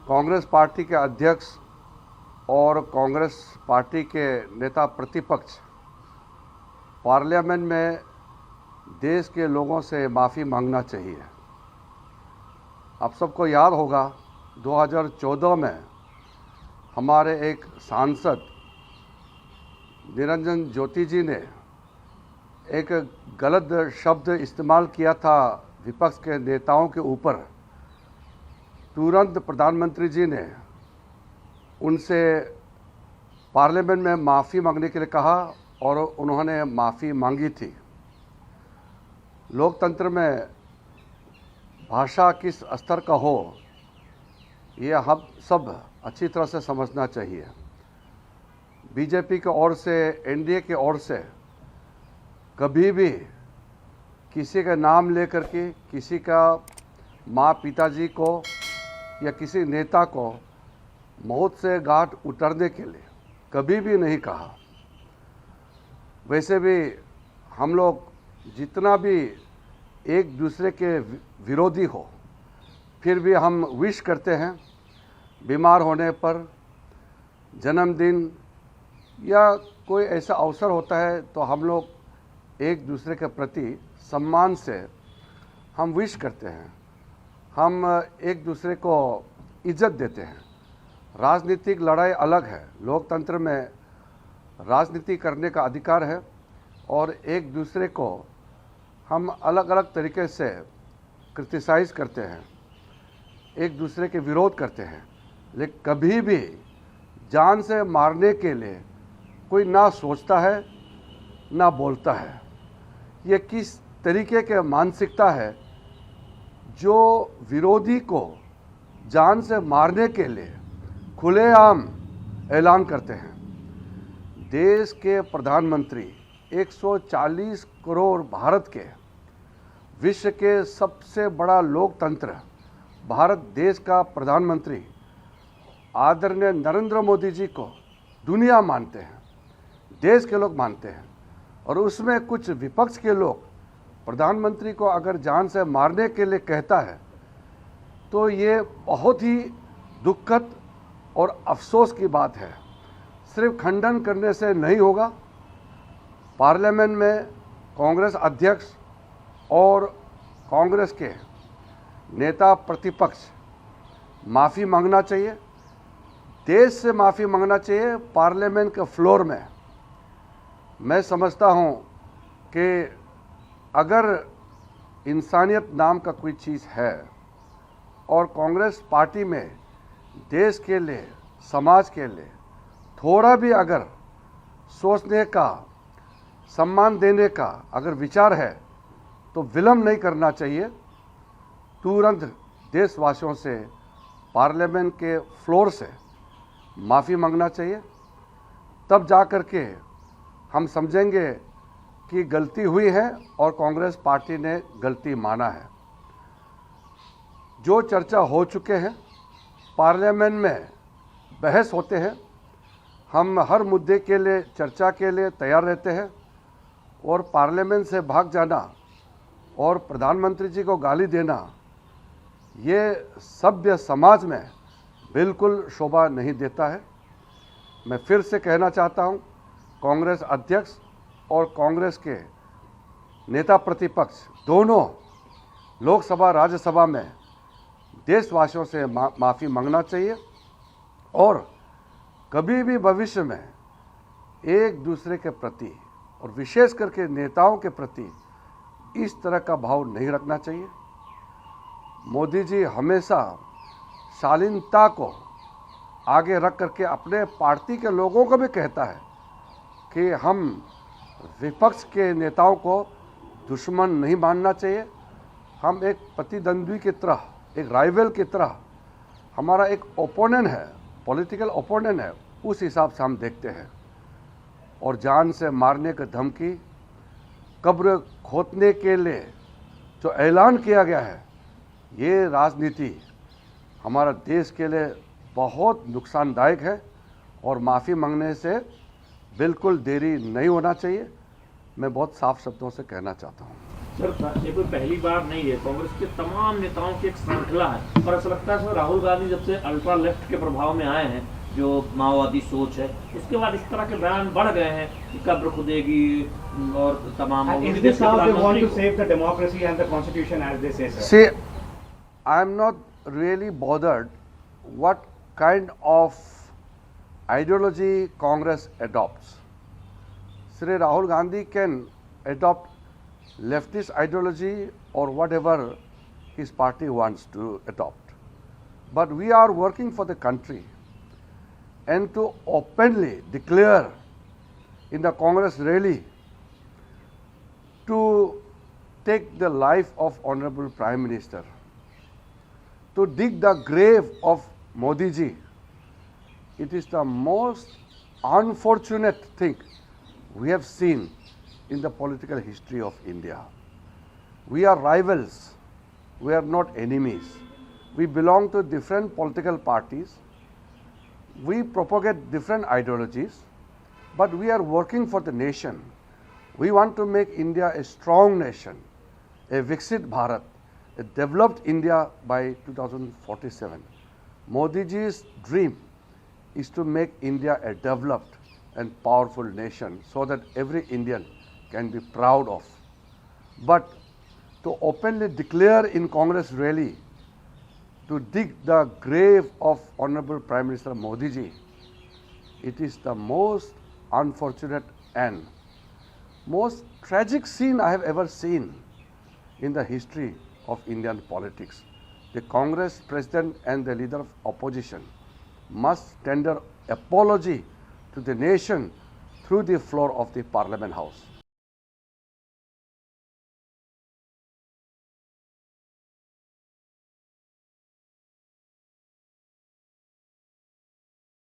Congress party के अध्यक्ष और कांग्रेस पार्टी के नेता प्रतिपक्ष पार्लियामेंट में देश के लोगों से माफ़ी मांगना चाहिए। आप सबको याद होगा 2014 में हमारे एक सांसद निरंजन ज्योति जी ने एक गलत शब्द इस्तेमाल किया था विपक्ष के नेताओं के ऊपर। तुरंत प्रधानमंत्री जी ने उनसे पार्लियामेंट में माफ़ी मांगने के लिए कहा और उन्होंने माफ़ी मांगी थी। लोकतंत्र में भाषा किस स्तर का हो ये हम सब अच्छी तरह से समझना चाहिए। बीजेपी की ओर से, एनडीए की ओर से कभी भी किसी का नाम लेकर के किसी का माँ पिताजी को या किसी नेता को मौत से घाट उतरने के लिए कभी भी नहीं कहा। वैसे भी हम लोग जितना भी एक दूसरे के विरोधी हो फिर भी हम विश करते हैं। बीमार होने पर, जन्मदिन या कोई ऐसा अवसर होता है तो हम लोग एक दूसरे के प्रति सम्मान से हम विश करते हैं, हम एक दूसरे को इज्जत देते हैं। राजनीतिक लड़ाई अलग है, लोकतंत्र में राजनीति करने का अधिकार है और एक दूसरे को हम अलग अलग तरीके से क्रिटिसाइज़ करते हैं, एक दूसरे के विरोध करते हैं, लेकिन कभी भी जान से मारने के लिए कोई ना सोचता है ना बोलता है। ये किस तरीके के मानसिकता है जो विरोधी को जान से मारने के लिए खुलेआम ऐलान करते हैं। देश के प्रधानमंत्री 140 करोड़ भारत के विश्व के सबसे बड़ा लोकतंत्र भारत देश का प्रधानमंत्री आदरणीय नरेंद्र मोदी जी को दुनिया मानते हैं, देश के लोग मानते हैं, और उसमें कुछ विपक्ष के लोग प्रधानमंत्री को अगर जान से मारने के लिए कहता है तो ये बहुत ही दुखद और अफसोस की बात है। सिर्फ खंडन करने से नहीं होगा। पार्लियामेंट में कांग्रेस अध्यक्ष और कांग्रेस के नेता प्रतिपक्ष माफ़ी मांगना चाहिए, देश से माफ़ी मांगना चाहिए पार्लियामेंट के फ्लोर में। मैं समझता हूँ कि अगर इंसानियत नाम का कोई चीज़ है और कांग्रेस पार्टी में देश के लिए, समाज के लिए थोड़ा भी अगर सोचने का, सम्मान देने का अगर विचार है तो विलंब नहीं करना चाहिए। तुरंत देशवासियों से पार्लियामेंट के फ्लोर से माफ़ी मांगना चाहिए। तब जा कर के हम समझेंगे कि गलती हुई है और कांग्रेस पार्टी ने गलती माना है। जो चर्चा हो चुके हैं, पार्लियामेंट में बहस होते हैं, हम हर मुद्दे के लिए चर्चा के लिए तैयार रहते हैं, और पार्लियामेंट से भाग जाना और प्रधानमंत्री जी को गाली देना ये सभ्य समाज में बिल्कुल शोभा नहीं देता है। मैं फिर से कहना चाहता हूँ, कांग्रेस अध्यक्ष और कांग्रेस के नेता प्रतिपक्ष दोनों लोकसभा राज्यसभा में देशवासियों से माफ़ी मांगना चाहिए और कभी भी भविष्य में एक दूसरे के प्रति और विशेष करके नेताओं के प्रति इस तरह का भाव नहीं रखना चाहिए। मोदी जी हमेशा शालीनता को आगे रख करके अपने पार्टी के लोगों को भी कहता है कि हम विपक्ष के नेताओं को दुश्मन नहीं मानना चाहिए। हम एक प्रतिद्वंद्वी की तरह, एक राइवल की तरह, हमारा एक ओपोनेंट है, पॉलिटिकल ओपोनेंट है, उस हिसाब से हम देखते हैं। और जान से मारने की धमकी, कब्र खोदने के लिए जो ऐलान किया गया है, ये राजनीति हमारा देश के लिए बहुत नुकसानदायक है और माफ़ी मांगने से बिल्कुल देरी नहीं होना चाहिए। मैं बहुत साफ शब्दों से कहना चाहता हूँ। सर ये कोई पहली बार नहीं है, कांग्रेस के तमाम नेताओं की एक श्रृंखला है, पर ऐसा लगता है सर राहुल गांधी जब से अल्ट्रा लेफ्ट के प्रभाव में आए हैं, जो माओवादी सोच है, उसके बाद इस तरह के बयान बढ़ गए हैं कि कब्र खुदेगी और तमाम। Is this how they want to save the democracy and the constitution, as they say, sir? See, I am not really bothered what kind of ideology Congress adopts. Sri Rahul Gandhi can adopt leftist ideology or whatever his party wants to adopt. But we are working for the country, and to openly declare in the Congress rally to take the life of Honorable Prime Minister, to dig the grave of Modi ji, it is the most unfortunate thing we have seen in the political history of India. We are rivals, we are not enemies. We belong to different political parties, we propagate different ideologies, but we are working for the nation. We want to make India a strong nation, a Viksit Bharat, a developed India by 2047. Modi ji's dream is to make India a developed and powerful nation so that every Indian can be proud of. But to openly declare in Congress rally to dig the grave of Honorable Prime Minister Modi ji, it is the most unfortunate and most tragic scene I have ever seen in the history of Indian politics. The Congress president and the leader of opposition must tender apology to the nation through the floor of the Parliament House.